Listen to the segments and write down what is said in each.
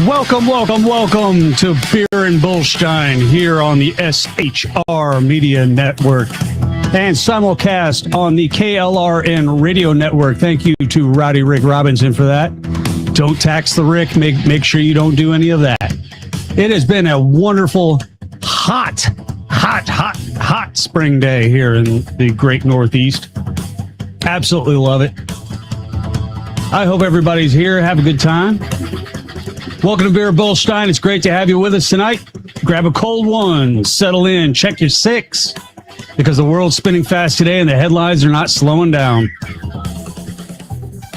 welcome to Beer Bullstein here on the SHR Media Network and simulcast on the KLRN Radio Network. Thank you to Rowdy Rick Robinson for that. Don't tax the Rick. Make sure you don't do any of that. It has been a wonderful, hot spring day here in the great Northeast. Absolutely love it. I hope everybody's here. Have a good time. Welcome to Beer Bullstein. It's great to have you with us tonight. Grab a cold one, settle in, check your six, because the world's spinning fast today and the headlines are not slowing down.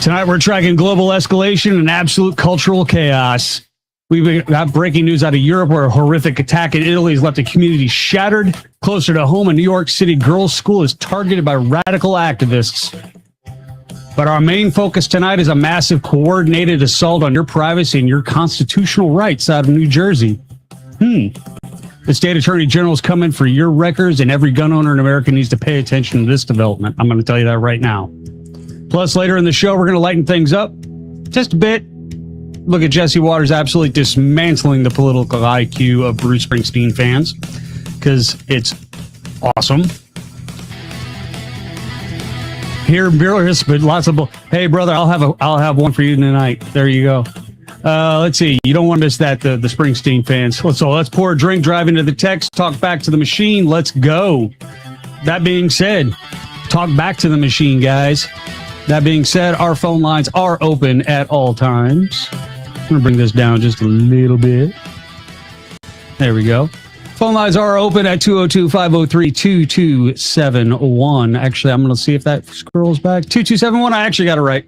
Tonight we're tracking global escalation and absolute cultural chaos. We've got breaking news out of Europe where a horrific attack in Italy has left a community shattered. Closer to home, a New York City girls' school is targeted by radical activists. But our main focus tonight is a massive coordinated assault on your privacy and your constitutional rights out of New Jersey. The state attorney general is coming for your records, and every gun owner in America needs to pay attention to this development. I'm going to tell you that right now. Plus, later in the show, we're going to lighten things up just a bit. Look at Jesse Waters absolutely dismantling the political IQ of Bruce Springsteen fans, because it's awesome. Here, but lots of. Hey, brother, I'll have one for you tonight. There you go. Let's see. You don't want to miss that. The Springsteen fans. So let's pour a drink, drive into the text, talk back to the machine. Let's go. That being said, talk back to the machine, guys. That being said, our phone lines are open at all times. I'm gonna bring this down just a little bit. There we go. Phone lines are open at 202-503-2271. Actually, I'm going to see if that scrolls back. 2271, I actually got it right.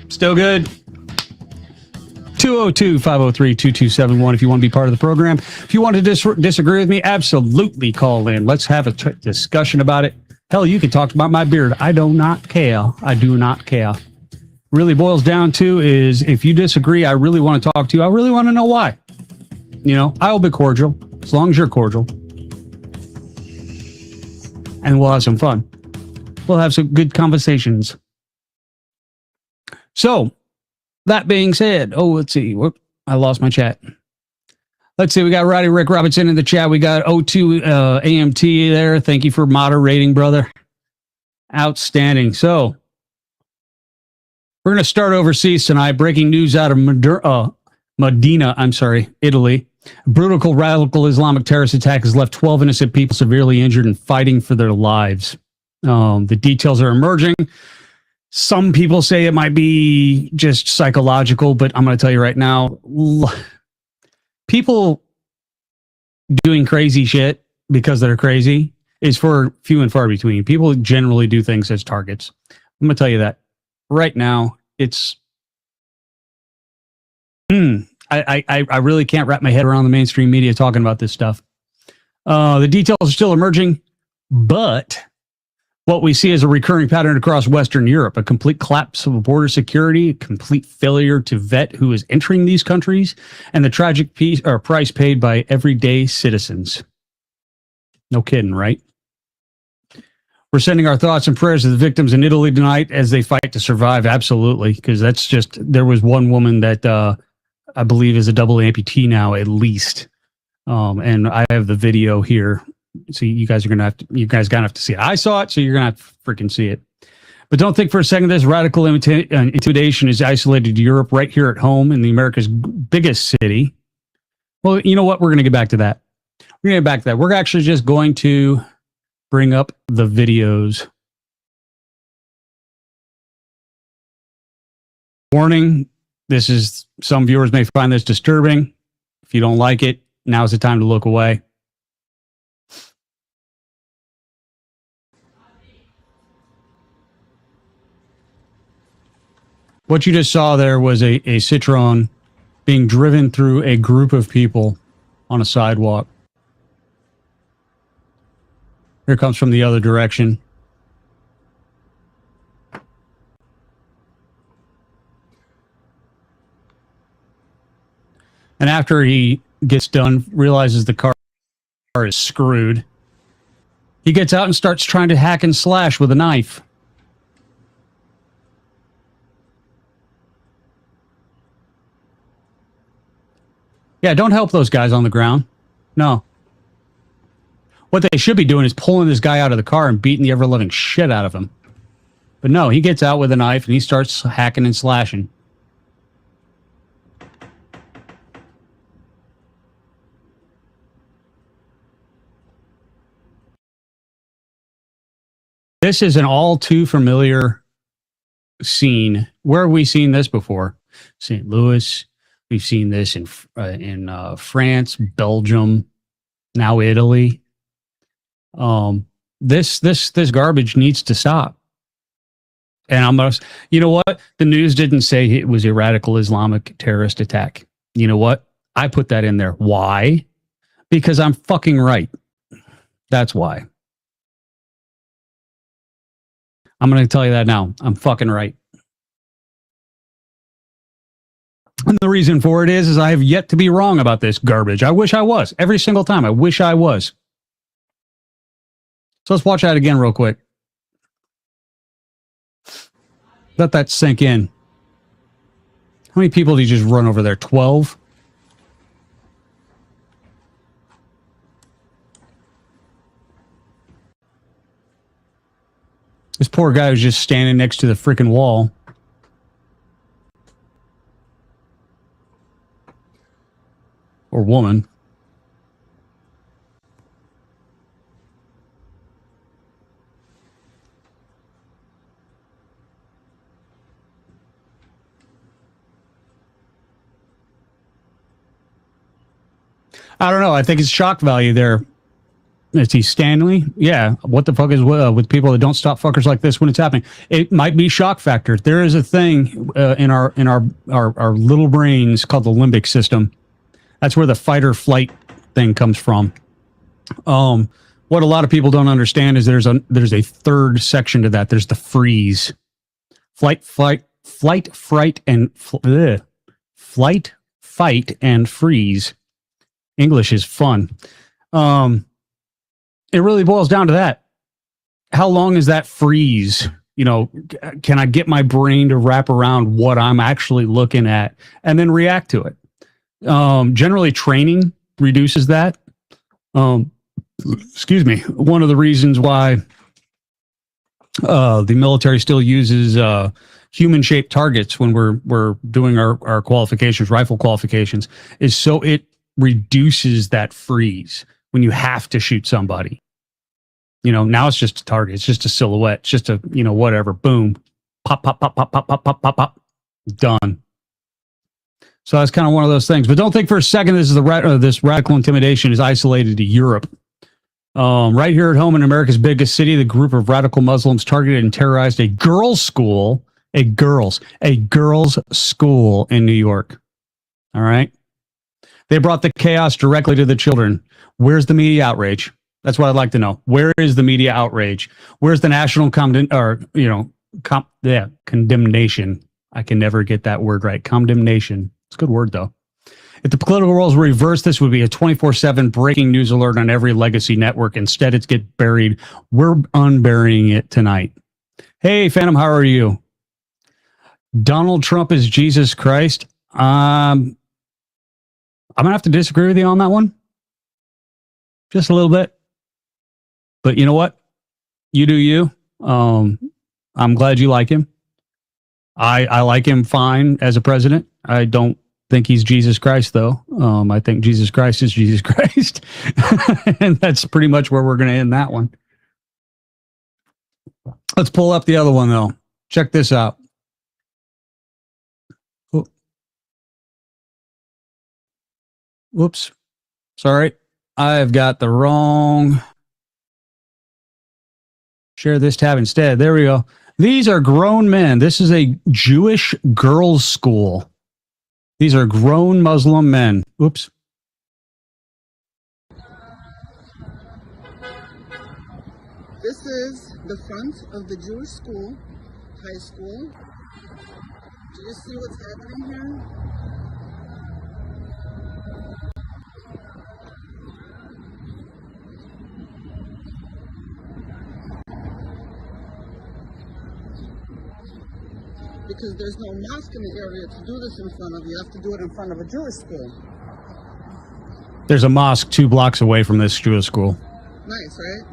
Still good. 202-503-2271 if you want to be part of the program. If you want to disagree with me, absolutely call in. Let's have a discussion about it. Hell, you can talk about my beard. I do not care. I do not care. Really boils down to is if you disagree, I really want to talk to you. I really want to know why. You know, I will be cordial, as long as you're cordial. And we'll have some fun. We'll have some good conversations. So, that being said, let's see. Whoop, I lost my chat. Let's see, we got Rowdy Rick Robinson in the chat. We got O2 AMT there. Thank you for moderating, brother. Outstanding. So, we're going to start overseas tonight. Breaking news out of Modena, Italy. A brutal radical Islamic terrorist attack has left 12 innocent people severely injured and fighting for their lives. The details are emerging. Some people say it might be just psychological, but I'm going to tell you right now, people doing crazy shit because they're crazy is for few and far between. People generally do things as targets. I'm going to tell you that right now. It's I really can't wrap my head around the mainstream media talking about this stuff. The details are still emerging, but what we see is a recurring pattern across Western Europe, a complete collapse of border security, a complete failure to vet who is entering these countries, and the tragic price paid by everyday citizens. No kidding, right? We're sending our thoughts and prayers to the victims in Italy tonight as they fight to survive. Absolutely, because that's just, there was one woman that I believe is a double amputee now, at least. And I have the video here. So you guys gonna have to see it. I saw it, so you're gonna have to freaking see it. But don't think for a second this radical intimidation is isolated to Europe. Right here at home in the America's biggest city. Well, you know what? We're gonna get back to that. We're actually just going to bring up the videos. Warning. Some viewers may find this disturbing. If you don't like it, now's the time to look away. What you just saw there was a Citroen being driven through a group of people on a sidewalk. Here comes from the other direction. And after he gets done, realizes the car is screwed, he gets out and starts trying to hack and slash with a knife. Yeah, don't help those guys on the ground. No. What they should be doing is pulling this guy out of the car and beating the ever-living shit out of him. But no, he gets out with a knife and he starts hacking and slashing. This is an all too familiar scene. Where have we seen this before? St. Louis. We've seen this in France, Belgium, now Italy. This garbage needs to stop. And you know what? The news didn't say it was a radical Islamic terrorist attack. You know what? I put that in there. Why? Because I'm fucking right. That's why. I'm going to tell you that now. I'm fucking right. And the reason for it is I have yet to be wrong about this garbage. I wish I was. Every single time. I wish I was. So let's watch that again real quick. Let that sink in. How many people did you just run over there? 12? This poor guy was just standing next to the freaking wall. Or woman. I don't know. I think it's shock value there. Is he Stanley? Yeah. What the fuck is with people that don't stop fuckers like this when it's happening? It might be shock factor. There is a thing in our little brains called the limbic system. That's where the fight or flight thing comes from. What a lot of people don't understand is there's a third section to that. There's the freeze. Flight, fight, and flight, fight, and freeze. English is fun. It really boils down to that. How long is that freeze? You know, can I get my brain to wrap around what I'm actually looking at and then react to it? Generally, training reduces that. Excuse me. One of the reasons why the military still uses human-shaped targets when we're doing our qualifications, rifle qualifications, is so it reduces that freeze when you have to shoot somebody. You know, now it's just a target. It's just a silhouette. It's just a, you know, whatever. Boom. Pop, pop, pop, pop, pop, pop, pop, pop, pop. Done. So that's kind of one of those things. But don't think for a second this is this radical intimidation is isolated to Europe. Right here at home in America's biggest city, the group of radical Muslims targeted and terrorized a girls' school, a girls' school in New York. All right. They brought the chaos directly to the children. Where's the media outrage? That's what I'd like to know. Where is the media outrage? Where's the national condemnation? I can never get that word right. Condemnation. It's a good word, though. If the political roles were reversed, this would be a 24/7 breaking news alert on every legacy network. Instead, it's get buried. We're unburying it tonight. Hey, Phantom, how are you? Donald Trump is Jesus Christ. I'm going to have to disagree with you on that one. Just a little bit. But you know what? You do you. I'm glad you like him. I like him fine as a president. I don't think he's Jesus Christ, though. I think Jesus Christ is Jesus Christ. And that's pretty much where we're going to end that one. Let's pull up the other one, though. Check this out. Whoops. Sorry. I've got the wrong. Share this tab instead. There we go. These are grown men. This is a Jewish girls' school. These are grown Muslim men. Oops. This is the front of the Jewish school, high school. Do you see what's happening here? Because there's no mosque in the area to do this in front of. You have to do it in front of a Jewish school. There's a mosque 2 blocks away from this Jewish school. Nice, right?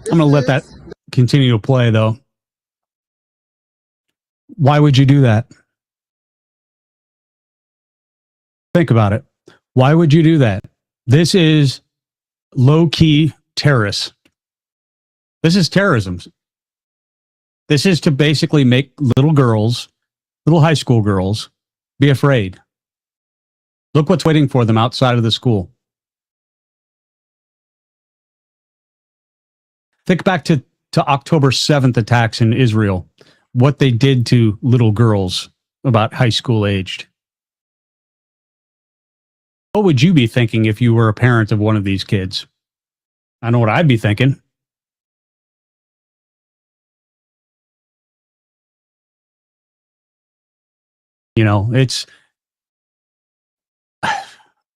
I'm going to let that continue to play, though. Why would you do that? Think about it. Why would you do that? This is low-key terrorists. This is terrorism. This is to basically make little girls, little high school girls, be afraid. Look what's waiting for them outside of the school. Think back to October 7th attacks in Israel, what they did to little girls about high school aged. What would you be thinking if you were a parent of one of these kids? I know what I'd be thinking. You know,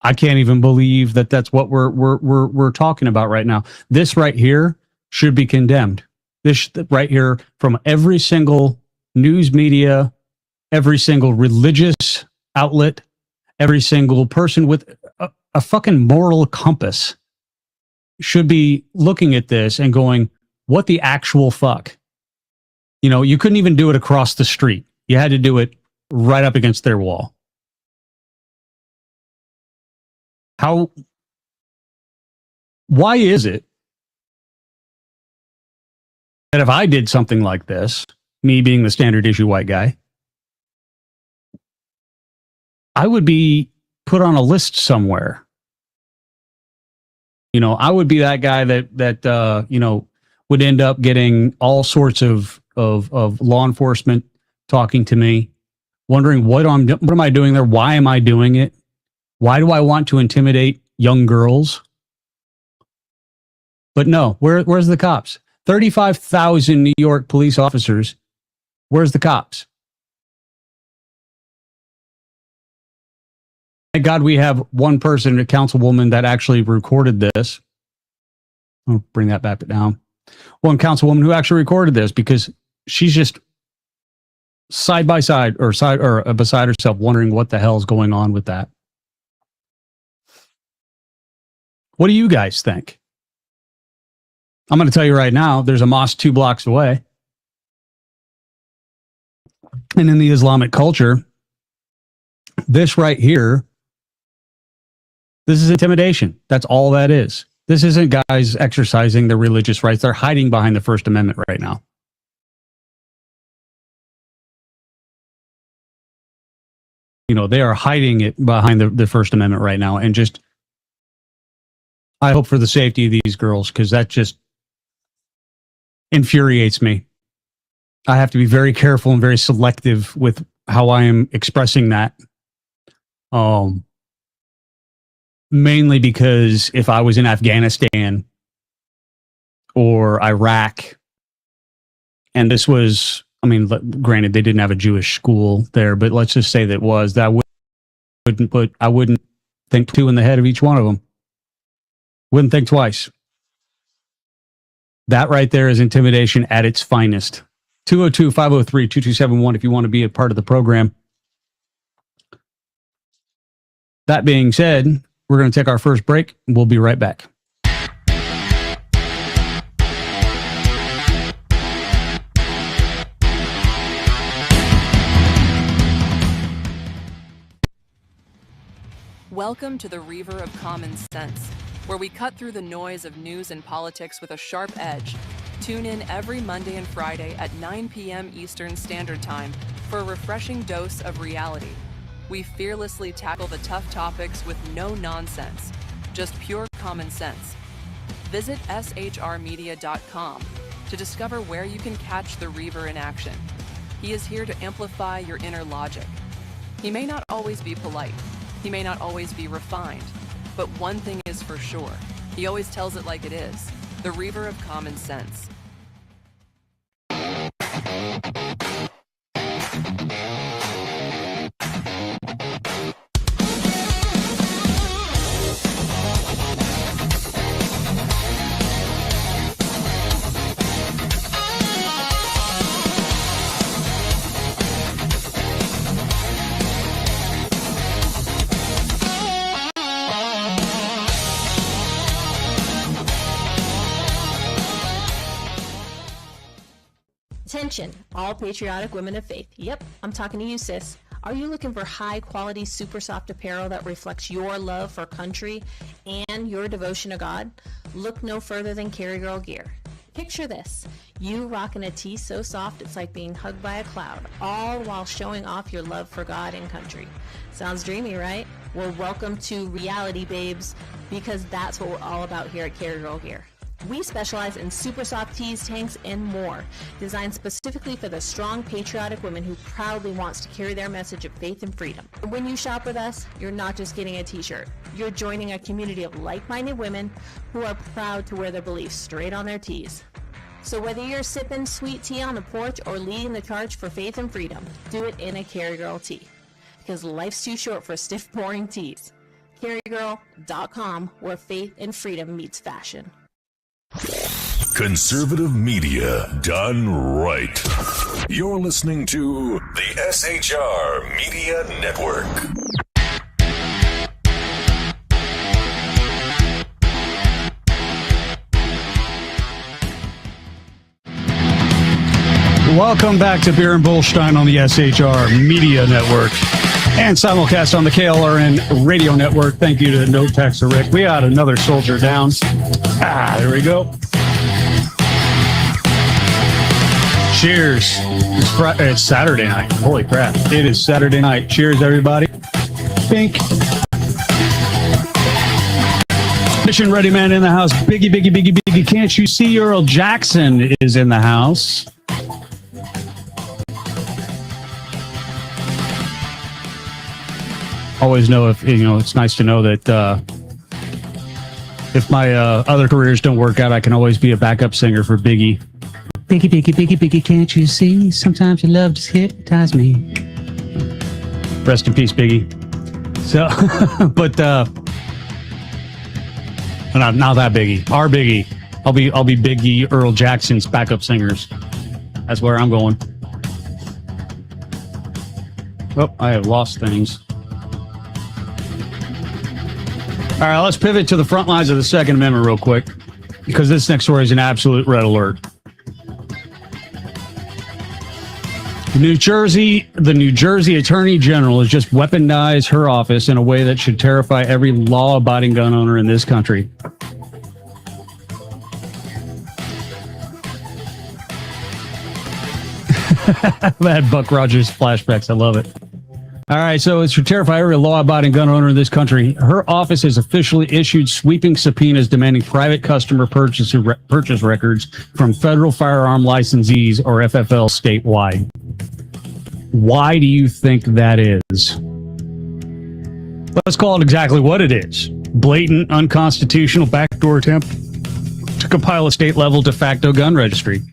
I can't even believe that that's what we're talking about right now. This right here should be condemned. This right here, from every single news media, every single religious outlet, every single person with a fucking moral compass should be looking at this and going, what the actual fuck? You know, you couldn't even do it across the street. You had to do it right up against their wall. Why is it that if I did something like this, me being the standard issue white guy, I would be put on a list somewhere? You know, I would be that guy that you know, would end up getting all sorts of law enforcement talking to me, wondering what am I doing there? Why am I doing it? Why do I want to intimidate young girls? But no, where's the cops? 35,000 New York police officers. Where's the cops? Thank God we have one person, a councilwoman, that actually recorded this. I'll bring that back down. One councilwoman who actually recorded this, because she's just side by side or beside herself, wondering what the hell is going on with that. What do you guys think? I'm going to tell you right now, there's a mosque 2 blocks away. And in the Islamic culture, this right here, this is intimidation. That's all that is. This isn't guys exercising their religious rights. They're hiding behind the First Amendment right now. You know, they are hiding it behind the First Amendment right now. And just, I hope for the safety of these girls, because that just infuriates me. I have to be very careful and very selective with how I am expressing that. Mainly because if I was in Afghanistan or Iraq, and this was, I mean, granted, they didn't have a Jewish school there, but let's just say that was, that I wouldn't think 2 in the head of each one of them. Wouldn't think twice. That right there is intimidation at its finest. 202-503-2271 if you want to be a part of the program. That being said, we're going to take our first break. We'll be right back. Welcome to the Reaver of Common Sense, where we cut through the noise of news and politics with a sharp edge. Tune in every Monday and Friday at 9 p.m. Eastern Standard Time for a refreshing dose of reality. We fearlessly tackle the tough topics with no nonsense, just pure common sense. Visit shrmedia.com to discover where you can catch the Reaver in action. He is here to amplify your inner logic. He may not always be polite. He may not always be refined. But one thing is for sure. He always tells it like it is. The Reaver of Common Sense. Attention, all patriotic women of faith. Yep, I'm talking to you, sis. Are you looking for high-quality, super soft apparel that reflects your love for country and your devotion to God? Look no further than Carry Girl Gear. Picture this. You rocking a tee so soft it's like being hugged by a cloud, all while showing off your love for God and country. Sounds dreamy, right? Well, welcome to reality, babes, because that's what we're all about here at Carry Girl Gear. We specialize in super soft tees, tanks, and more, designed specifically for the strong, patriotic woman who proudly wants to carry their message of faith and freedom. When you shop with us, you're not just getting a t-shirt. You're joining a community of like-minded women who are proud to wear their beliefs straight on their tees. So whether you're sipping sweet tea on the porch or leading the charge for faith and freedom, do it in a Carry Girl tee. Because life's too short for stiff, boring tees. CarryGirl.com, where faith and freedom meets fashion. Conservative media done right. You're listening to the SHR Media Network. Welcome back to Beer and Bullstein on the SHR Media Network and simulcast on the KLRN Radio Network. Thank you to No Texter Rick. We got another soldier down. There we go. Cheers. It's Saturday night. Holy crap. It is Saturday night. Cheers, everybody. Pink. Mission Ready Man in the house. Biggie, biggie, biggie, biggie. Can't you see Earl Jackson is in the house? Always know if, it's nice to know that if my other careers don't work out, I can always be a backup singer for Biggie. Biggie, Biggie, Biggie, Biggie, can't you see? Sometimes your love just hypnotize me. Rest in peace, Biggie. So, but not that Biggie. Our Biggie. I'll be Biggie Earl Jackson's backup singers. That's where I'm going. Oh, I have lost things. All right, let's pivot to the front lines of the Second Amendment real quick, because this next story is an absolute red alert. The New Jersey Attorney General has just weaponized her office in a way that should terrify every law-abiding gun owner in this country. I had Buck Rogers flashbacks. I love it. All right, so it should terrify every law-abiding gun owner in this country. Her office has officially issued sweeping subpoenas demanding private customer purchase records from federal firearm licensees or FFL statewide. Why do you think that is? Let's call it exactly what it is. Blatant, unconstitutional backdoor attempt to compile a state-level de facto gun registry.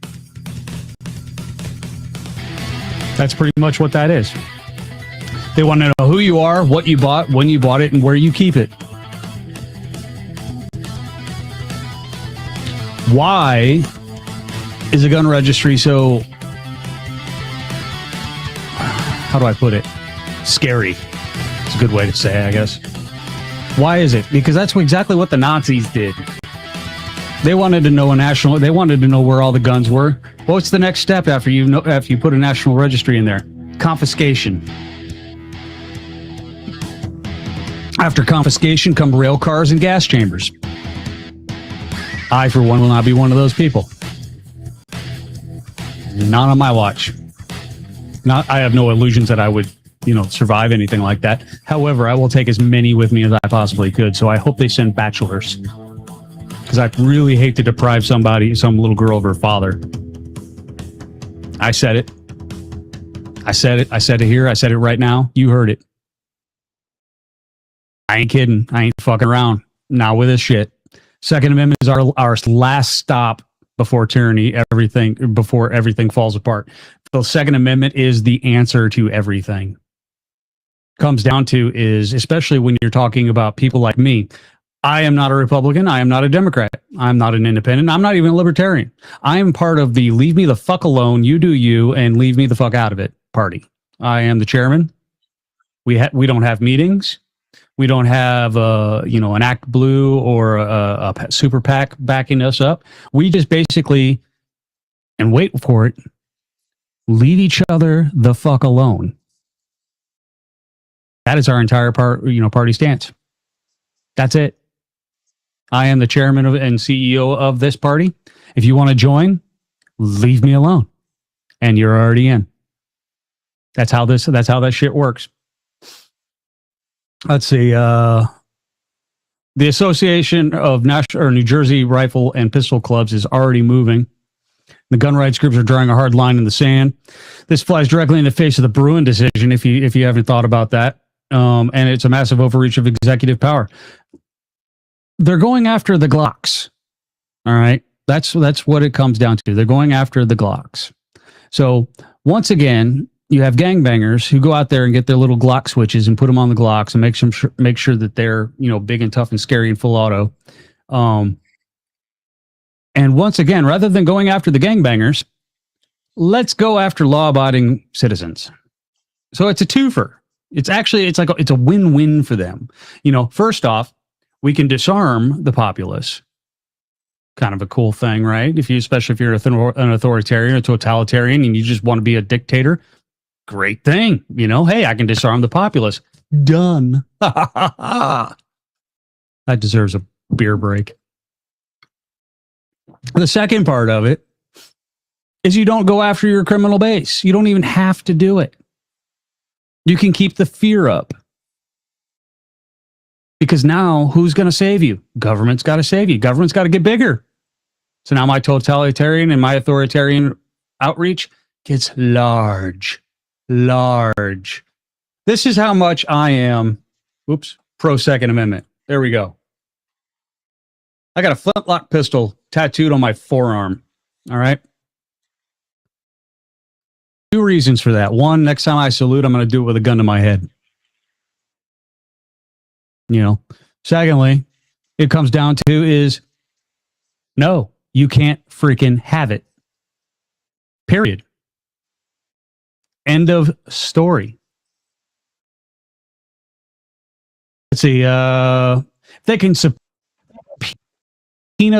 That's pretty much what that is. They want to know who you are, what you bought, when you bought it, and where you keep it. Why is a gun registry so, how do I put it, scary? It's a good way to say it, I guess. Why is it? Because that's exactly what the Nazis did. They wanted to know they wanted to know where all the guns were. What's the next step after you put a national registry in there? Confiscation. After confiscation come rail cars and gas chambers. I, for one, will not be one of those people. Not on my watch. I have no illusions that I would, survive anything like that. However, I will take as many with me as I possibly could. So I hope they send bachelors. Because I really hate to deprive some little girl of her father. I said it. I said it here. I said it right now. You heard it. I ain't kidding. I ain't fucking around. Not with this shit. Second Amendment is our last stop before tyranny, before everything falls apart. The Second Amendment is the answer to everything. Comes down to is, especially when you're talking about people like me, I am not a Republican. I am not a Democrat. I'm not an independent. I'm not even a libertarian. I am part of the leave me the fuck alone, you do you, and leave me the fuck out of it party. I am the chairman. We don't have meetings. We don't have, an Act Blue or a super PAC backing us up. We just basically, and wait for it, leave each other the fuck alone. That is our entire party stance. That's it. I am the chairman and CEO of this party. If you want to join, leave me alone. And you're already in. That's how that shit works. Let's see. The Association of New Jersey Rifle and Pistol Clubs is already moving. The gun rights groups are drawing a hard line in the sand. This flies directly in the face of the Bruin decision, if you haven't thought about that. And it's a massive overreach of executive power. They're going after the Glocks. All right. That's what it comes down to. They're going after the Glocks. So once again, you have gangbangers who go out there and get their little Glock switches and put them on the Glocks and make sure that they're, big and tough and scary and full auto. And once again, rather than going after the gangbangers, let's go after law-abiding citizens. So it's a twofer. It's a win-win for them. First off, we can disarm the populace. Kind of a cool thing, right? Especially if you're an authoritarian, a totalitarian, and you just want to be a dictator, great thing. Hey, I can disarm the populace. Done. That deserves a beer break. The second part of it is you don't go after your criminal base. You don't even have to do it. You can keep the fear up. Because now, who's going to save you? Government's got to save you. Government's got to get bigger. So now my totalitarian and my authoritarian outreach gets large. Large. This is how much I am, pro Second Amendment. There we go. I got a flintlock pistol tattooed on my forearm. All right. 2 reasons for that. 1, next time I salute, I'm going to do it with a gun to my head. Secondly, it comes down to is, no, you can't freaking have it. Period. End of story. Let's see. They can subpoena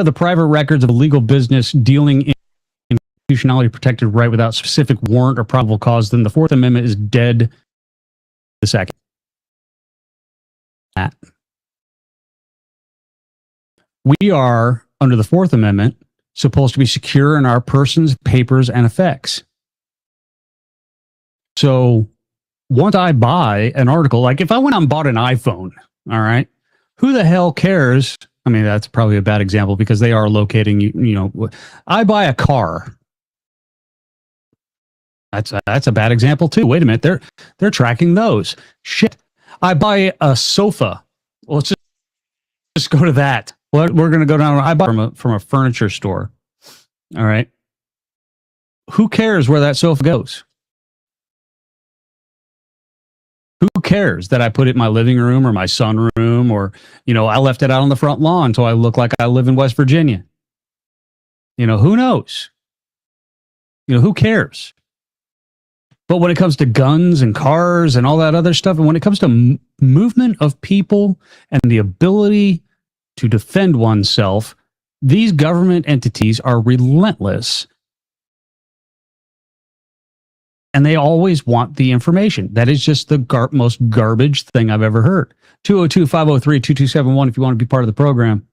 the private records of a legal business dealing in constitutionally protected right without specific warrant or probable cause, then the Fourth Amendment is dead. The second. That. We are, under the Fourth Amendment, supposed to be secure in our persons, papers, and effects. So once I buy an article, like if I went out and bought an iPhone, all right, who the hell cares? I mean, that's probably a bad example because they are locating, I buy a car. That's a bad example too. Wait a minute. They're tracking those. Shit. I buy a sofa. Well, let's just go to that. We're going to go down. I bought from a furniture store. All right. Who cares where that sofa goes? Who cares that I put it in my living room or my sunroom or, I left it out on the front lawn so I look like I live in West Virginia? Who knows? Who cares? But when it comes to guns and cars and all that other stuff, and when it comes to movement of people and the ability to defend oneself, these government entities are relentless. And they always want the information. That is just the most garbage thing I've ever heard. 202-503-2271 if you want to be part of the program.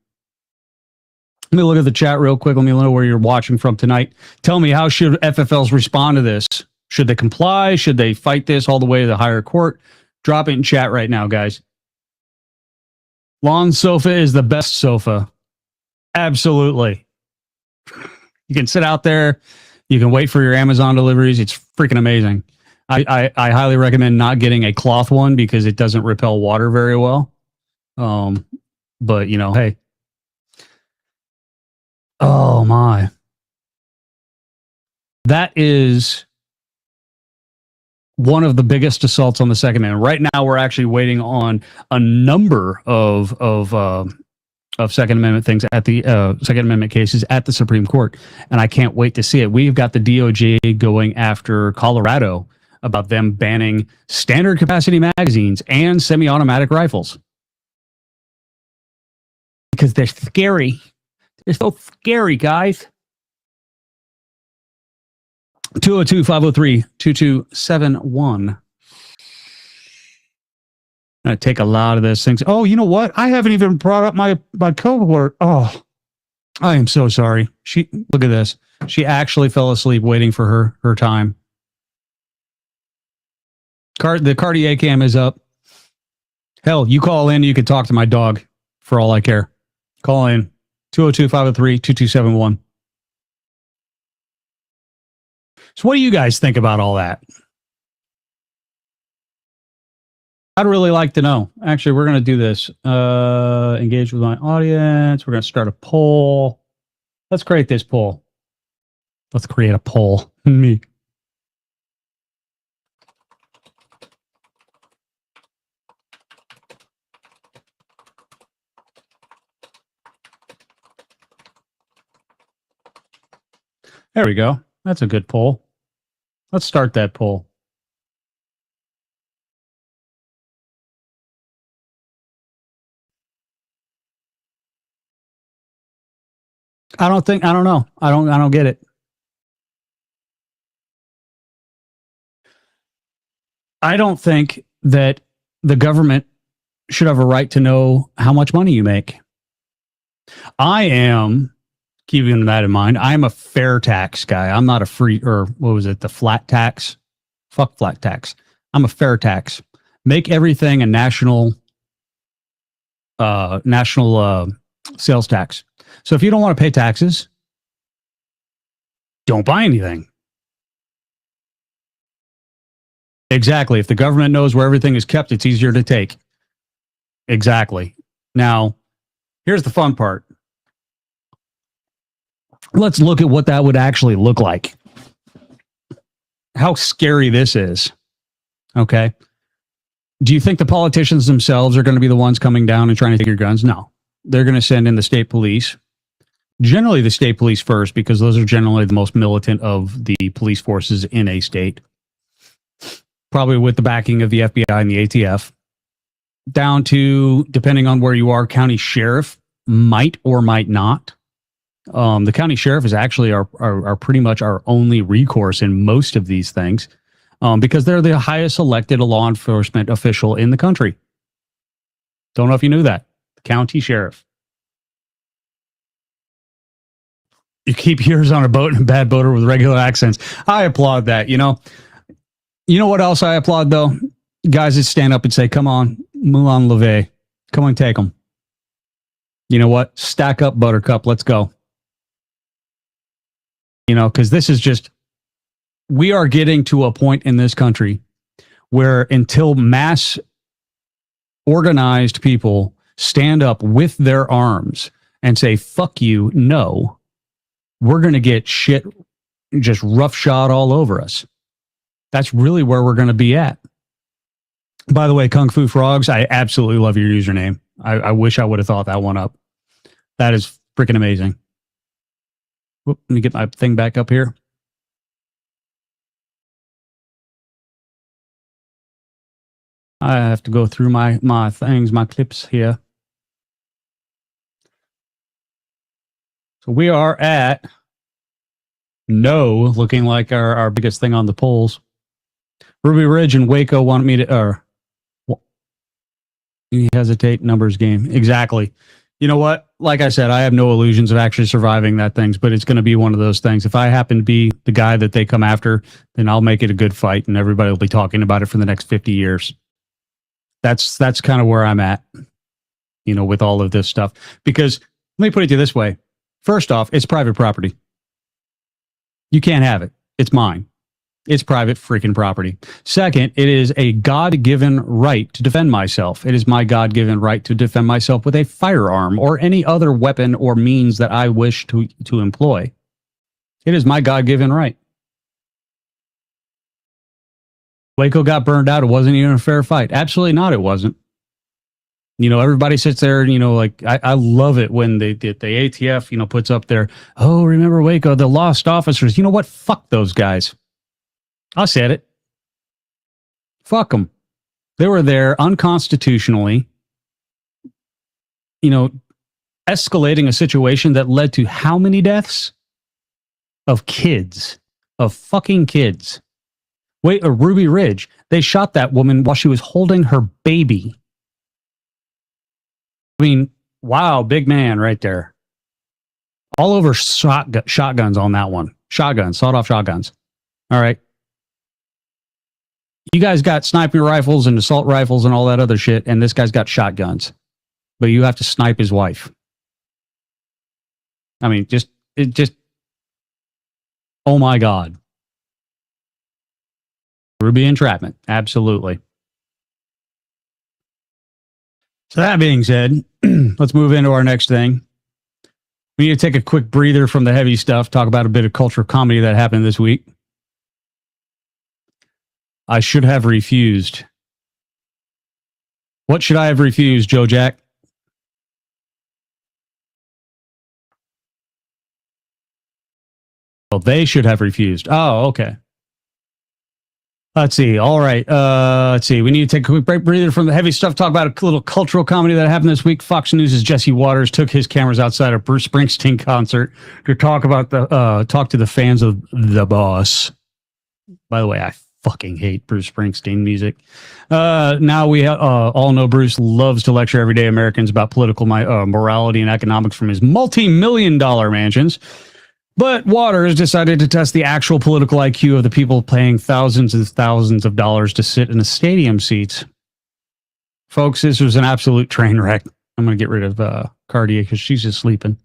Let me look at the chat real quick. Let me know where you're watching from tonight. Tell me, how should FFLs respond to this? Should they comply? Should they fight this all the way to the higher court? Drop it in chat right now, guys. Lawn sofa is the best sofa. Absolutely. You can sit out there. You can wait for your Amazon deliveries. It's freaking amazing. I highly recommend not getting a cloth one because it doesn't repel water very well. But, hey. Oh, my. That is one of the biggest assaults on the Second Amendment. Right now, we're actually waiting on a number of Second Amendment things at the Second Amendment cases at the Supreme Court, and I can't wait to see it. We've got the DOJ going after Colorado about them banning standard capacity magazines and semi-automatic rifles because they're scary. They're so scary, guys. 202-503-2271. I take a lot of those things. Oh, you know what? I haven't even brought up my cohort. Oh, I am so sorry. Look at this. She actually fell asleep waiting for her time. The Cartier cam is up. Hell, you call in, you can talk to my dog for all I care. Call in 202-503-2271. So what do you guys think about all that? I'd really like to know. Actually, we're going to do this. Engage with my audience. We're going to start a poll. Let's create this poll. Let's create a poll. Me. There we go. That's a good poll. Let's start that poll. I don't know. I don't get it. I don't think that the government should have a right to know how much money you make. I am, keeping that in mind, I'm a fair tax guy. I'm not a free, or what was it, the flat tax? Fuck flat tax. I'm a fair tax. Make everything a national sales tax. So if you don't want to pay taxes, don't buy anything. Exactly. If the government knows where everything is kept, it's easier to take. Exactly. Now, here's the fun part. Let's look at what that would actually look like. How scary this is. Okay. Do you think the politicians themselves are going to be the ones coming down and trying to take your guns? No. They're going to send in the state police. Generally the state police first, because those are generally the most militant of the police forces in a state. Probably with the backing of the FBI and the ATF. Down to, depending on where you are, county sheriff might or might not. The county sheriff is actually our pretty much our only recourse in most of these things, because they're the highest elected law enforcement official in the country. Don't know if you knew that. The county sheriff. You keep yours on a boat and a bad boater with regular accents. I applaud that. You know what else I applaud, though? Guys that stand up and say, come on, Moulin Levee. Come on, take them. You know what? Stack up, Buttercup. Let's go. You know, because this is just, we are getting to a point in this country where until mass organized people stand up with their arms and say, fuck you, no, we're going to get shit just roughshod all over us. That's really where we're going to be at. By the way, Kung Fu Frogs, I absolutely love your username. I wish I would have thought that one up. That is freaking amazing. Whoop, let me get my thing back up here. I have to go through my things, my clips here. So we are at no, looking like our biggest thing on the polls. Ruby Ridge and Waco want me to, you hesitate, numbers game. Exactly. You know what? Like I said, I have no illusions of actually surviving that things, but it's going to be one of those things. If I happen to be the guy that they come after, then I'll make it a good fight and everybody will be talking about it for the next 50 years. That's kind of where I'm at, you know, with all of this stuff. Because let me put it to you this way. First off, it's private property. You can't have it. It's mine. It's private freaking property. Second, it is a God-given right to defend myself. It is my God-given right to defend myself with a firearm or any other weapon or means that I wish to employ. It is my God-given right. Waco got burned out. It wasn't even a fair fight. Absolutely not. It wasn't. You know, everybody sits there and, you know, like, I love it when the ATF, you know, puts up there, oh, remember Waco, the lost officers. You know what? Fuck those guys. I said it. Fuck them. They were there unconstitutionally, you know, escalating a situation that led to how many deaths? Of kids. of fucking kids. Wait, Ruby Ridge. They shot that woman while she was holding her baby. I mean, wow, big man right there. All over shotguns on that one. Shotguns, sawed-off shotguns. All right. You guys got sniping rifles and assault rifles and all that other shit, and this guy's got shotguns. But you have to snipe his wife. I mean, oh my God. Ruby entrapment. Absolutely. So that being said, let's move into our next thing. We need to take a quick breather from the heavy stuff, talk about a bit of cultural comedy that happened this week. I should have refused. What should I have refused, Joe Jack? Well, they should have refused. Oh, okay. Let's see. All right. Let's see. We need to take a quick break, breather from the heavy stuff. Talk about a little cultural comedy that happened this week. Fox News' Jesse Waters took his cameras outside a Bruce Springsteen concert to talk to the fans of The Boss. By the way, I fucking hate Bruce Springsteen music. Now we all know Bruce loves to lecture everyday Americans about political morality and economics from his multi-million-dollar mansions. But Waters decided to test the actual political IQ of the people paying thousands and thousands of dollars to sit in the stadium seats. Folks, this was an absolute train wreck. I'm going to get rid of Cardia because she's just sleeping.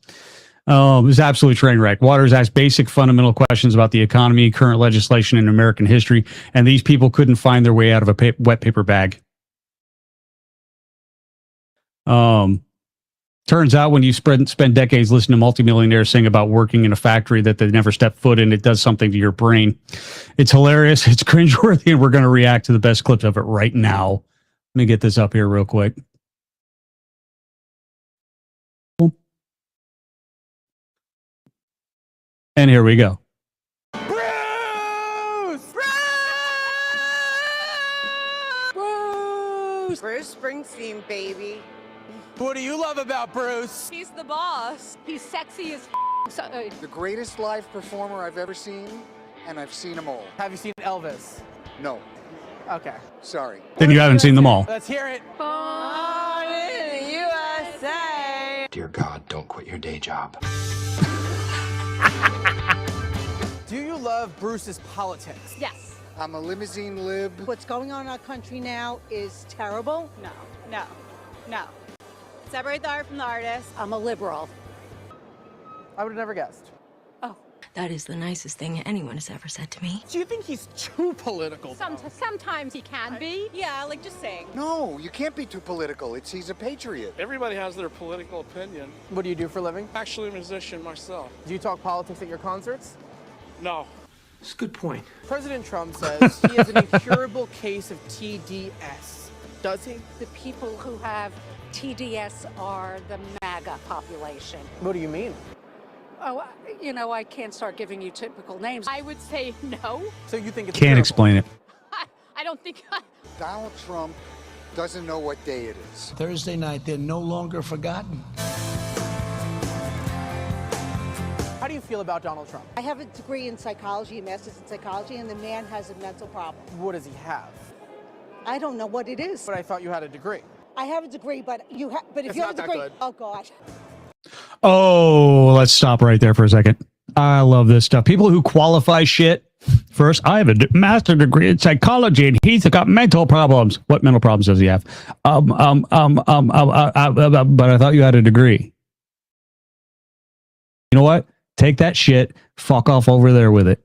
It was an absolute train wreck. Waters asked basic fundamental questions about the economy, current legislation, and American history, and these people couldn't find their way out of a wet paper bag. Turns out when you spend decades listening to multimillionaires sing about working in a factory that they never stepped foot in, it does something to your brain. It's hilarious. It's cringeworthy, and we're going to react to the best clips of it right now. Let me get this up here real quick. And here we go. Bruce Springsteen, baby. What do you love about Bruce? He's the boss. He's sexy as The greatest live performer I've ever seen, and I've seen them all. Have you seen Elvis? No. Okay. Sorry. Then you haven't seen them all. Let's hear it. Born in the USA. Dear God, don't quit your day job. Do you love Bruce's politics? yes. I'm a limousine lib. What's going on in our country now is terrible. No. Separate the art from the artist. I'm a liberal. I would have never guessed. That is the nicest thing anyone has ever said to me. Do you think he's too political? Sometimes he can be. Yeah, like just saying. No, you can't be too political. He's a patriot. Everybody has their political opinion. What do you do for a living? Actually, a musician myself. Do you talk politics at your concerts? No. It's a good point. President Trump says he has an incurable case of TDS. Does he? The people who have TDS are the MAGA population. What do you mean? Oh, I can't start giving you typical names. I would say no. So you think it's Can't terrible? explain it. I don't think. Donald Trump doesn't know what day it is. Thursday night, they're no longer forgotten. How do you feel about Donald Trump? I have a degree in psychology, a master's in psychology, and the man has a mental problem. What does he have? I don't know what it is. But I thought you had a degree. I have a degree, but if It's you have a not that degree, good. oh God. Oh, let's stop right there for a second. I love this stuff. People who qualify shit. First, I have a master's degree in psychology, and he's got mental problems. What mental problems does he have? But I thought you had a degree. You know what? Take that shit. Fuck off over there with it.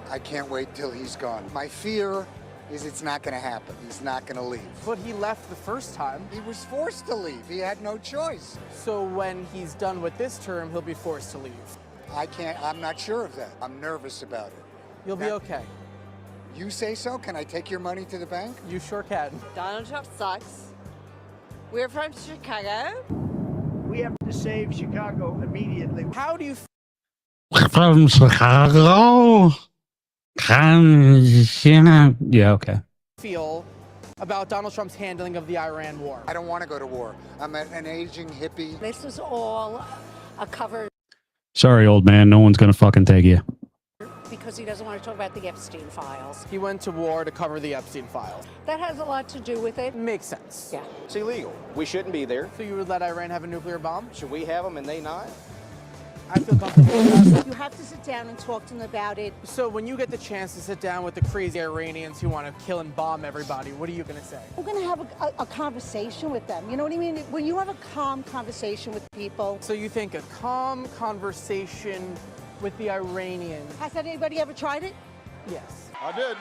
I can't wait till he's gone. My fear is it's not going to happen. He's not going to leave. But he left the first time. He was forced to leave. He had no choice. So when he's done with this term, he'll be forced to leave. I'm not sure of that. I'm nervous about it. You'll be okay. You say so? Can I take your money to the bank? You sure can. Donald Trump sucks. We're from Chicago. We have to save Chicago immediately. How do you From Chicago? Yeah, okay. feel about Donald Trump's handling of the Iran war? I don't want to go to war. I'm an aging hippie. This is all a cover. Sorry, old man. No one's going to fucking take you. Because he doesn't want to talk about the Epstein files. He went to war to cover the Epstein files. That has a lot to do with it. Makes sense. Yeah. It's illegal. We shouldn't be there. So you would let Iran have a nuclear bomb? Should we have them and they not? I feel comfortable with that. You have to sit down and talk to them about it. So when you get the chance to sit down with the crazy Iranians who want to kill and bomb everybody, what are you going to say? We're going to have a conversation with them. You know what I mean? When you have a calm conversation with people. So you think a calm conversation with the Iranians? Has anybody ever tried it? Yes. I did.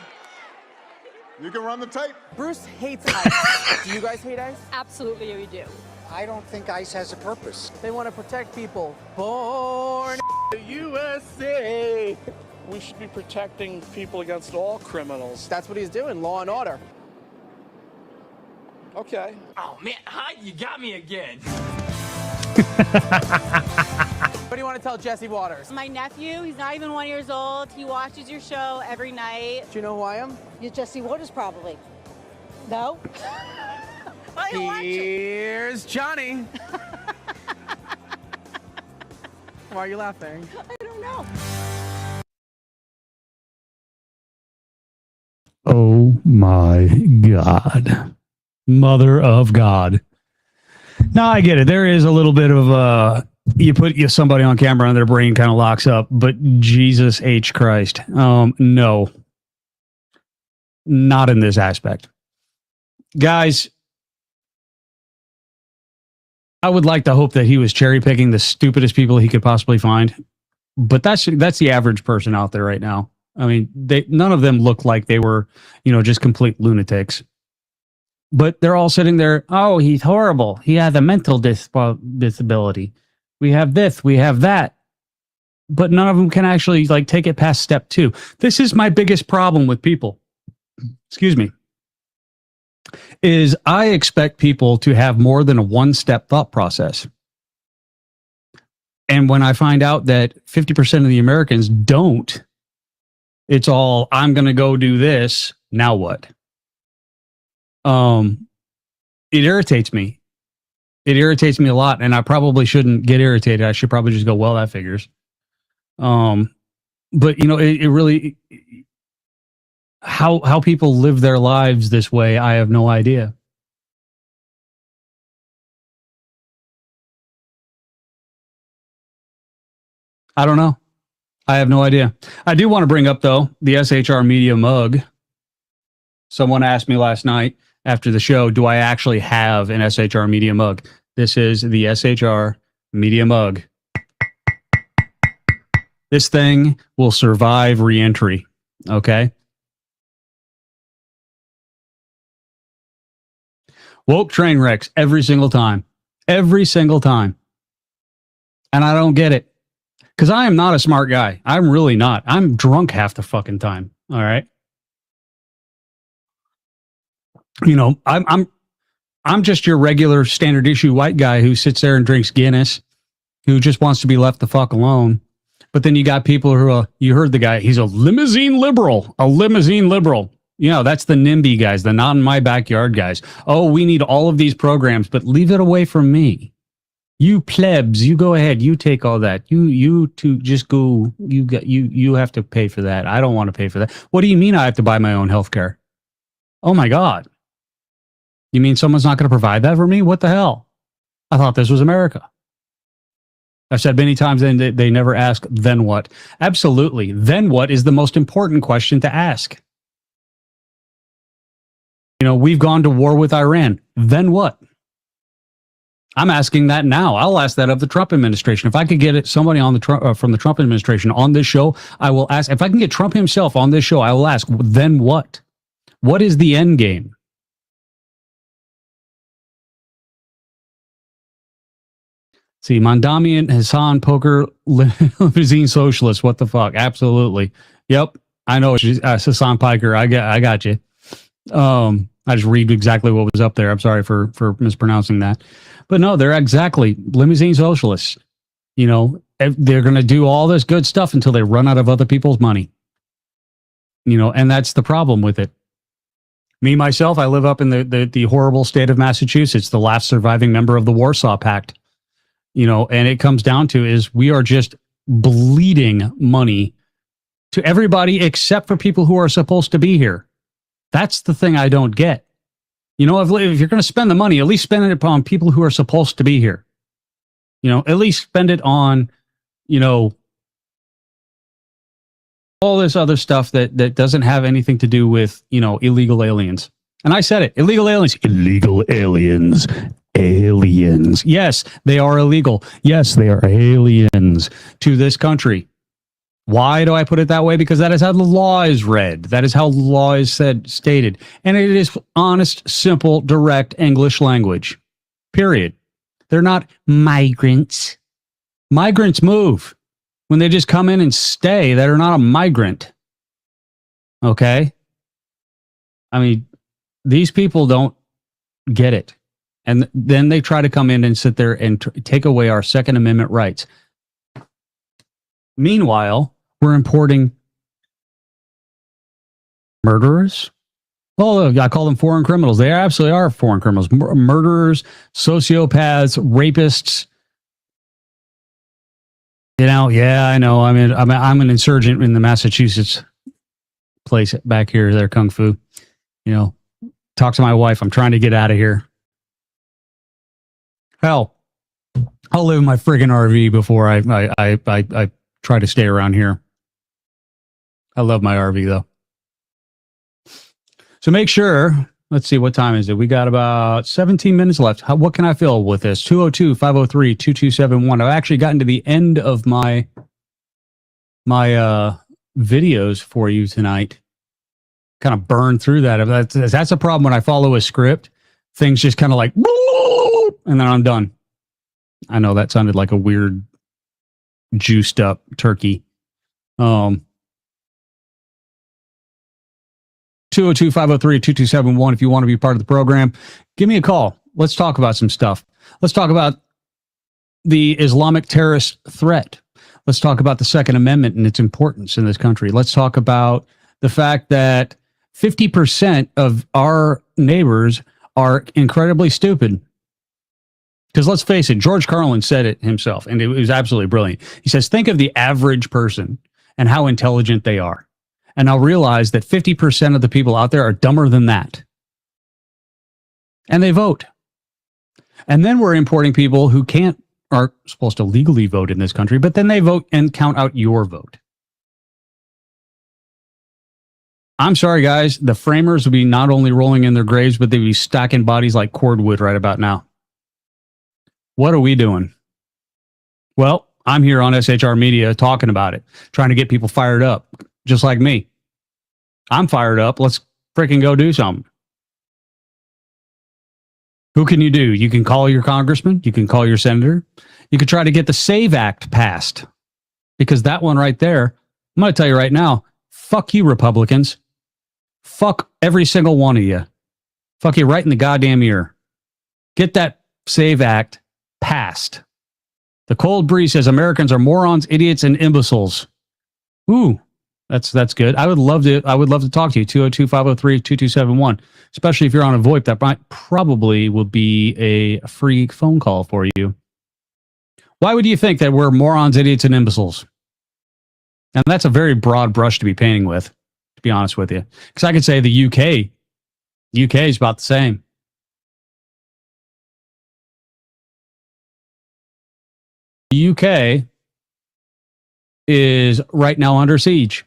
You can run the tape. Bruce hates ICE. Do you guys hate ICE? Absolutely, we do. I don't think ICE has a purpose. They want to protect people born in the USA. We should be protecting people against all criminals. That's what he's doing, law and order. Okay. Oh, man, hi, you got me again. What do you want to tell Jesse Waters? My nephew, he's not even 1 year old. He watches your show every night. Do you know who I am? You're Jesse Waters, probably. No? I don't watch it. Here's Johnny. Why are you laughing? I don't know. Oh my God. Mother of God. Now I get it. There is a little bit of you put somebody on camera and their brain kind of locks up, but Jesus H. Christ. No. Not in this aspect. Guys, I would like to hope that he was cherry picking the stupidest people he could possibly find. But that's the average person out there right now. I mean, none of them look like they were, just complete lunatics. But they're all sitting there, oh, he's horrible. He has a mental disability. We have this, we have that. But none of them can actually take it past step 2. This is my biggest problem with people. Excuse me. Is I expect people to have more than a one-step thought process. And when I find out that 50% of the Americans don't, it's all, I'm going to go do this. Now what? It irritates me. It irritates me a lot, and I probably shouldn't get irritated. I should probably just go, well, that figures. But it really, how people live their lives this way, I have no idea. I don't know. I have no idea. I do want to bring up, though, the SHR Media mug. Someone asked me last night after the show, do I actually have an SHR Media mug? This is the SHR Media mug. This thing will survive re-entry. Okay? Woke train wrecks every single time. Every single time. And I don't get it. Because I am not a smart guy. I'm really not. I'm drunk half the fucking time. All right? I'm just your regular standard issue white guy who sits there and drinks Guinness, who just wants to be left the fuck alone. But then you got people who you heard the guy, he's a limousine liberal. That's the NIMBY guys, the not in my backyard guys. Oh, we need all of these programs, but leave it away from me. You plebs, you go ahead, you take all that. You two just go, you have to pay for that. I don't want to pay for that. What do you mean I have to buy my own health care? Oh my God. You mean someone's not going to provide that for me? What the hell? I thought this was America. I've said many times, and they never ask, then what? Absolutely. Then what is the most important question to ask? We've gone to war with Iran. Then what? I'm asking that now. I'll ask that of the Trump administration. If I could get somebody on from the Trump administration on this show, I will ask. If I can get Trump himself on this show, I will ask, then what? What is the end game? See, Mandami and Hassan Poker limousine socialist. What the fuck? Absolutely. Yep. I know. Hassan Piker. I got you. I just read exactly what was up there. I'm sorry for mispronouncing that. But no, they're exactly limousine socialists. They're going to do all this good stuff until they run out of other people's money. And that's the problem with it. Me, myself, I live up in the horrible state of Massachusetts, the last surviving member of the Warsaw Pact. And it comes down to is we are just bleeding money to everybody except for people who are supposed to be here. That's the thing I don't get. You know, if you're going to spend the money, at least spend it upon people who are supposed to be here. You know, at least spend it on, you know, all this other stuff that doesn't have anything to do with, you know, illegal aliens. And I said it, illegal aliens. Illegal aliens. Aliens. Yes, they are illegal. Yes, they are aliens to this country. Why do I put it that way? Because that is how the law is read. That is how the law is stated. And it is honest, simple, direct English language. Period. They're not migrants. Migrants move when they just come in and stay. That are not a migrant. Okay? I mean, these people don't get it. And then they try to come in and sit there and take away our Second Amendment rights. Meanwhile, we're importing murderers. Well, I call them foreign criminals. They absolutely are foreign criminals. Murderers, sociopaths, rapists. You know, yeah, I know. I mean, I'm an insurgent in the Massachusetts place back here. There, Kung Fu. You know, talk to my wife. I'm trying to get out of here. Hell, I'll live in my friggin' RV before I try to stay around here. I love my RV though. So make sure, let's see, what time is it? We got about 17 minutes left. What can I fill with this? 202-503-2271. I've actually gotten to the end of my videos for you tonight. Kind of burned through that. That's a problem when I follow a script. Things just kind of like, and then I'm done. I know that sounded like a weird juiced up turkey. 202-503-2271 if you want to be part of the program. Give me a call. Let's talk about some stuff. Let's talk about the Islamic terrorist threat. Let's talk about the Second Amendment and its importance in this country. Let's talk about the fact that 50% of our neighbors are incredibly stupid. Because let's face it, George Carlin said it himself, and it was absolutely brilliant. He says, think of the average person and how intelligent they are. And I'll realize that 50% of the people out there are dumber than that. And they vote. And then we're importing people who aren't supposed to legally vote in this country, but then they vote and count out your vote. I'm sorry, guys. The framers would be not only rolling in their graves, but they'd be stacking bodies like cordwood right about now. What are we doing? Well, I'm here on SHR Media talking about it, trying to get people fired up, just like me. I'm fired up. Let's freaking go do something. Who can you do? You can call your congressman. You can call your senator. You could try to get the SAVE Act passed. Because that one right there, I'm going to tell you right now, fuck you, Republicans. Fuck every single one of you. Fuck you right in the goddamn ear. Get that SAVE Act passed. The Cold Breeze says Americans are morons, idiots, and imbeciles. Ooh, that's good. I would love to talk to you. 202-503-2271. Especially if you're on a VoIP, that probably will be a free phone call for you. Why would you think that we're morons, idiots, and imbeciles? And that's a very broad brush to be painting with, to be honest with you. Because I could say the UK is about the same. The UK is right now under siege.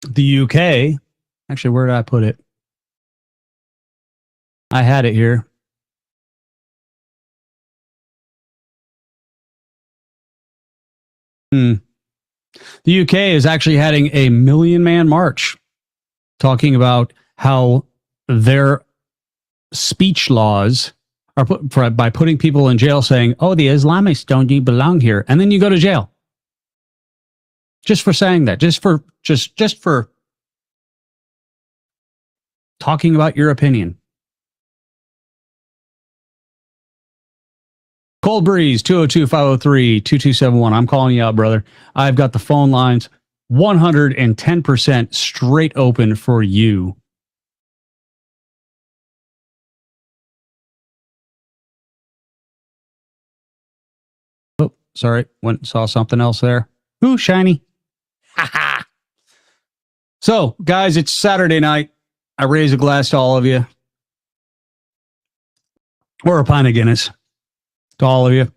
The UK, actually, where did I put it? I had it here. The UK is actually having a 1 million man march talking about how their speech laws are by putting people in jail saying, oh, the Islamists don't belong here. And then you go to jail. Just for saying that, just for talking about your opinion. Cold Breeze, 202-503-2271. I'm calling you out, brother. I've got the phone lines 110% straight open for you. Oh, sorry. Went and saw something else there. Ooh, shiny. So, guys, it's Saturday night. I raise a glass to all of you. Or a pint of Guinness to all of you.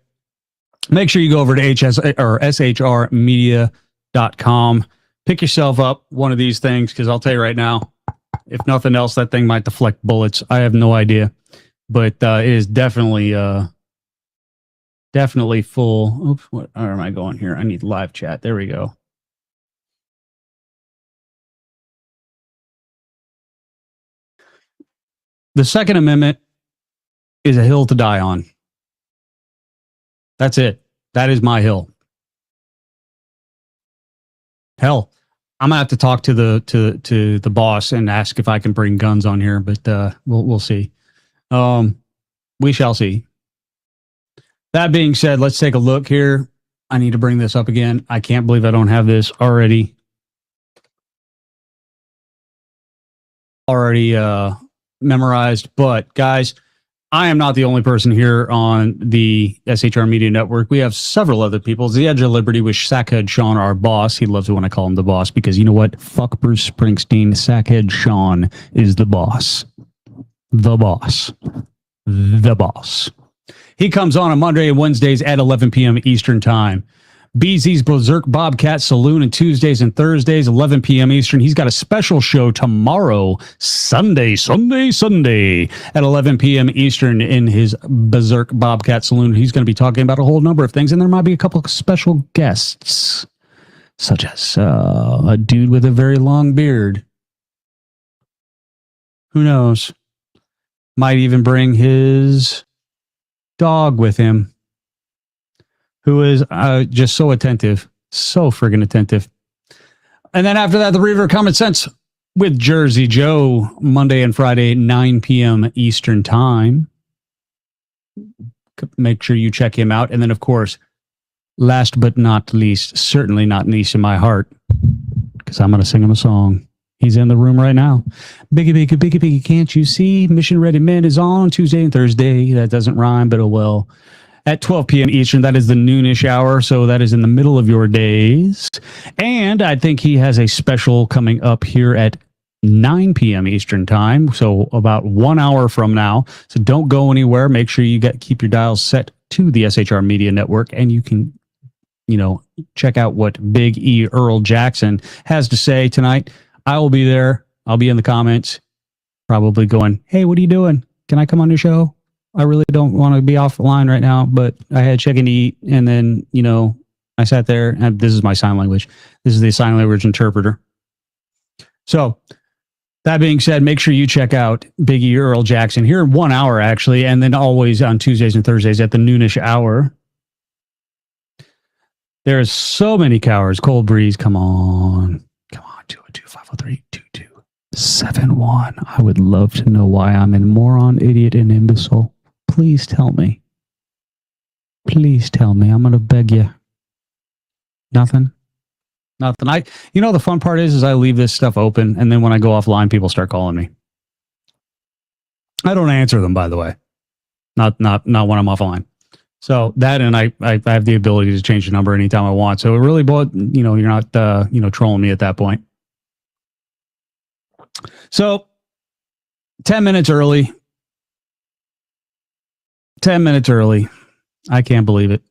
Make sure you go over to shrmedia.com. Pick yourself up one of these things, because I'll tell you right now, if nothing else, that thing might deflect bullets. I have no idea. But it is definitely full. Oops, where am I going here? I need live chat. There we go. The Second Amendment is a hill to die on. That's it. That is my hill. Hell, I'm gonna have to talk to the boss and ask if I can bring guns on here, but we'll see. We shall see. That being said, let's take a look here. I need to bring this up again. I can't believe I don't have this already memorized. But guys, I am not the only person here on the SHR Media Network. We have several other people. The Edge of Liberty with Sackhead Sean, our boss. He loves it when I call him the boss, because you know what? Fuck Bruce Springsteen. Sackhead Sean is the boss. The boss. The boss. He comes on Monday and Wednesdays at 11 p.m. Eastern Time. BZ's Berserk Bobcat Saloon on Tuesdays and Thursdays, 11 p.m. Eastern. He's got a special show tomorrow, Sunday at 11 p.m. Eastern in his Berserk Bobcat Saloon. He's going to be talking about a whole number of things, and there might be a couple of special guests, such as a dude with a very long beard. Who knows? Might even bring his dog with him, who is just so attentive, so friggin' attentive. And then after that, the Reader of Common Sense with Jersey Joe, Monday and Friday, 9 p.m. Eastern Time. Make sure you check him out. And then, of course, last but not least, certainly not least in my heart, because I'm going to sing him a song. He's in the room right now. Biggie, biggie, biggie, biggie, can't you see? Mission Ready Men is on Tuesday and Thursday. That doesn't rhyme, but oh well. At 12 p.m. Eastern, that is the noonish hour, so that is in the middle of your days. And I think he has a special coming up here at 9 p.m. Eastern Time, so about 1 hour from now. So don't go anywhere. Make sure you keep your dials set to the SHR Media Network, and you can, check out what Big E Earl Jackson has to say tonight. I will be there. I'll be in the comments, probably going, hey, what are you doing? Can I come on your show? I really don't want to be off the line right now, but I had chicken to eat. And then, I sat there, and this is my sign language. This is the sign language interpreter. So that being said, make sure you check out Big E Earl Jackson here in 1 hour, actually. And then always on Tuesdays and Thursdays at the noonish hour. There's so many cowards. Cold Breeze, come on. 202-503-2271. I would love to know why I'm a moron, idiot, and imbecile. Please tell me. Please tell me. I'm going to beg you. Nothing? Nothing. The fun part is I leave this stuff open, and then when I go offline, people start calling me. I don't answer them, by the way. Not when I'm offline. So that, and I have the ability to change the number anytime I want. So it really, you're not, trolling me at that point. So 10 minutes early. 10 minutes early. I can't believe it.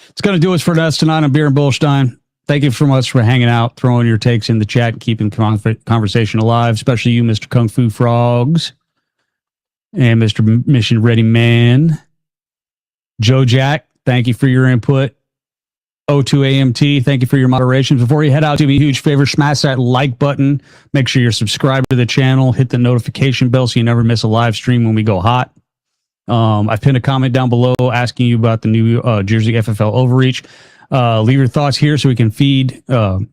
It's going to do us for us tonight on Beer Bullstein. Thank you so much for hanging out, throwing your takes in the chat, and keeping conversation alive, especially you, Mr. Kung Fu Frogs, and Mr. Mission Ready Man. Joe Jack, thank you for your input. O2AMT, thank you for your moderation. Before you head out, do me a huge favor, smash that like button. Make sure you're subscribed to the channel. Hit the notification bell so you never miss a live stream when we go hot. I've pinned a comment down below asking you about the new Jersey FFL overreach. Leave your thoughts here so we can feed the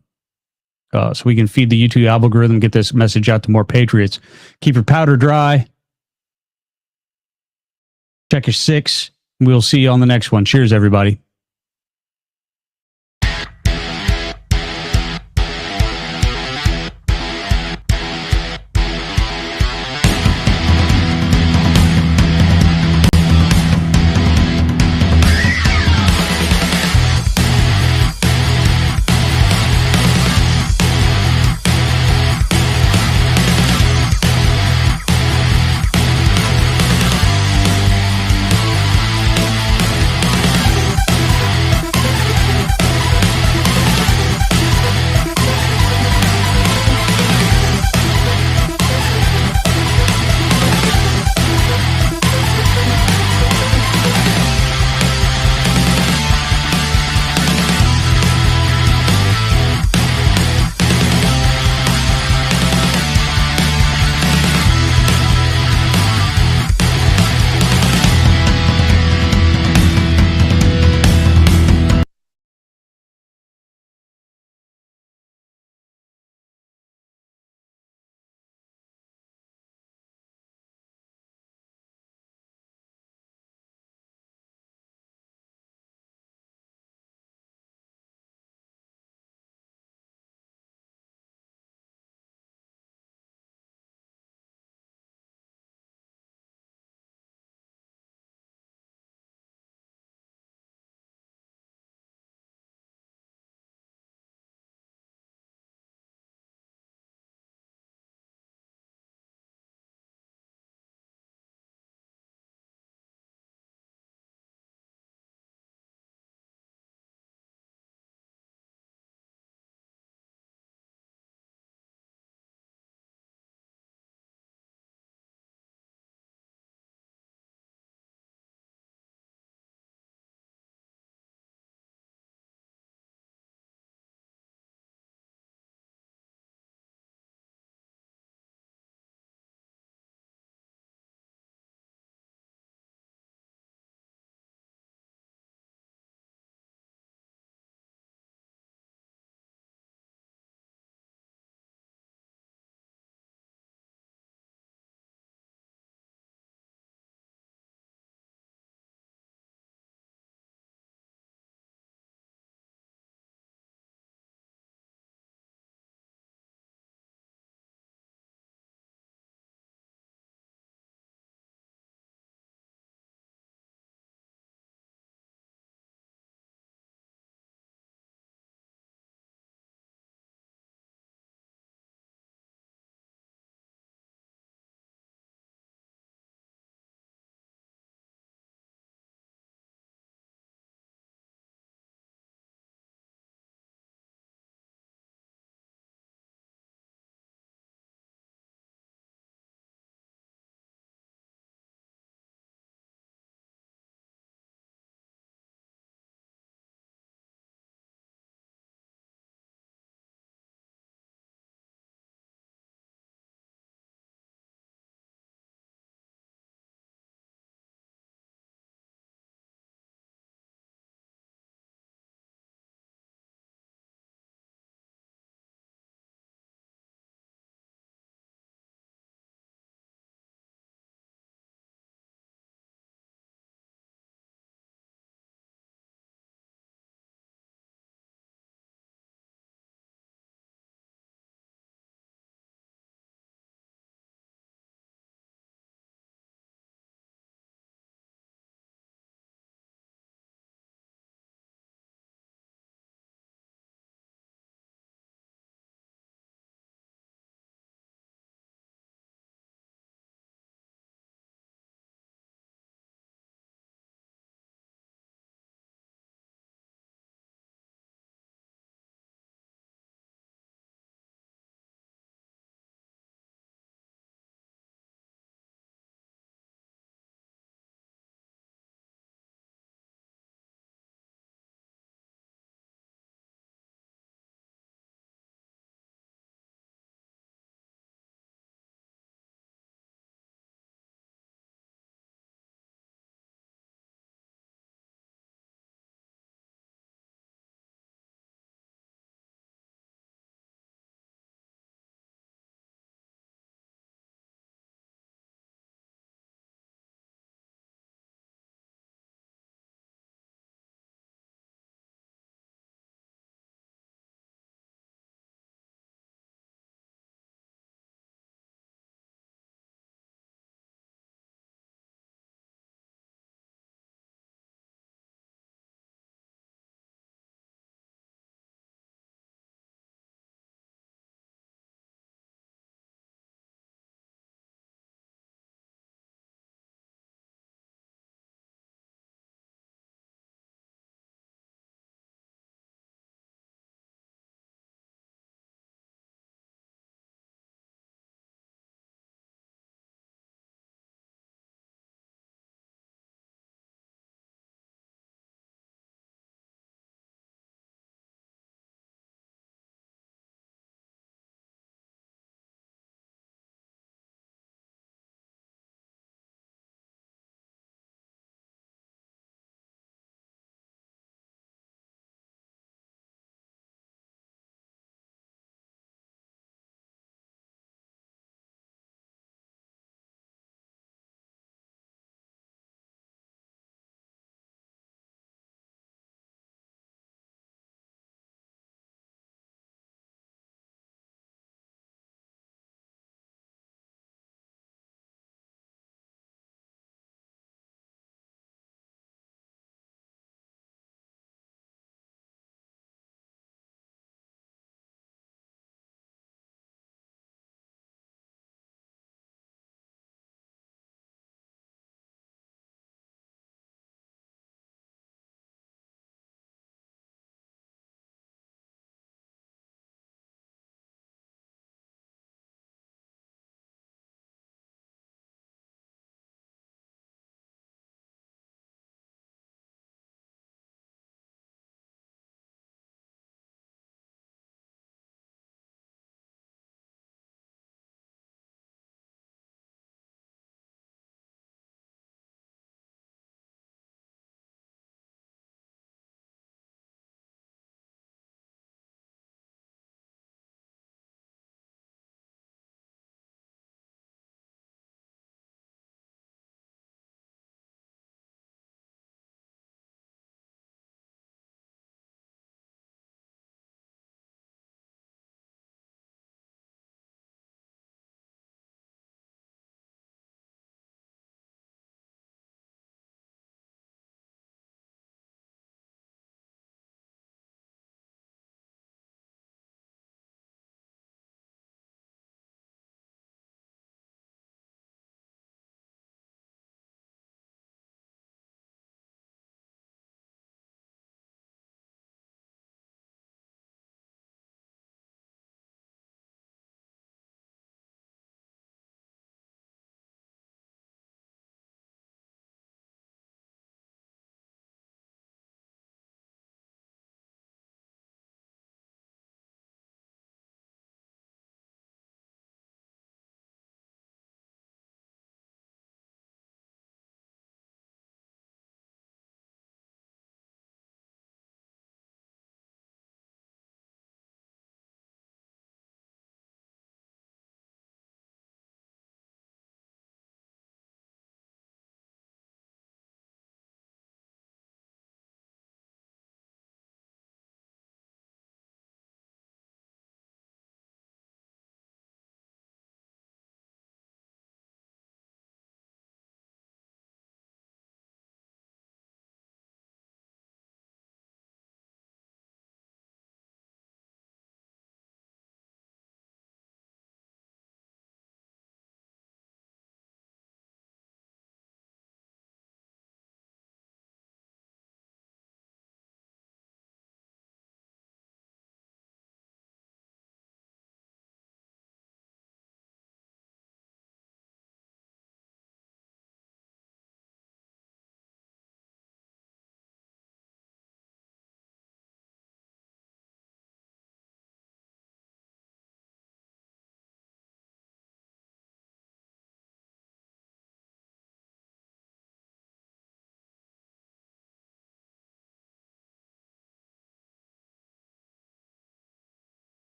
YouTube algorithm, get this message out to more patriots. Keep your powder dry. Check your six. We'll see you on the next one. Cheers, everybody.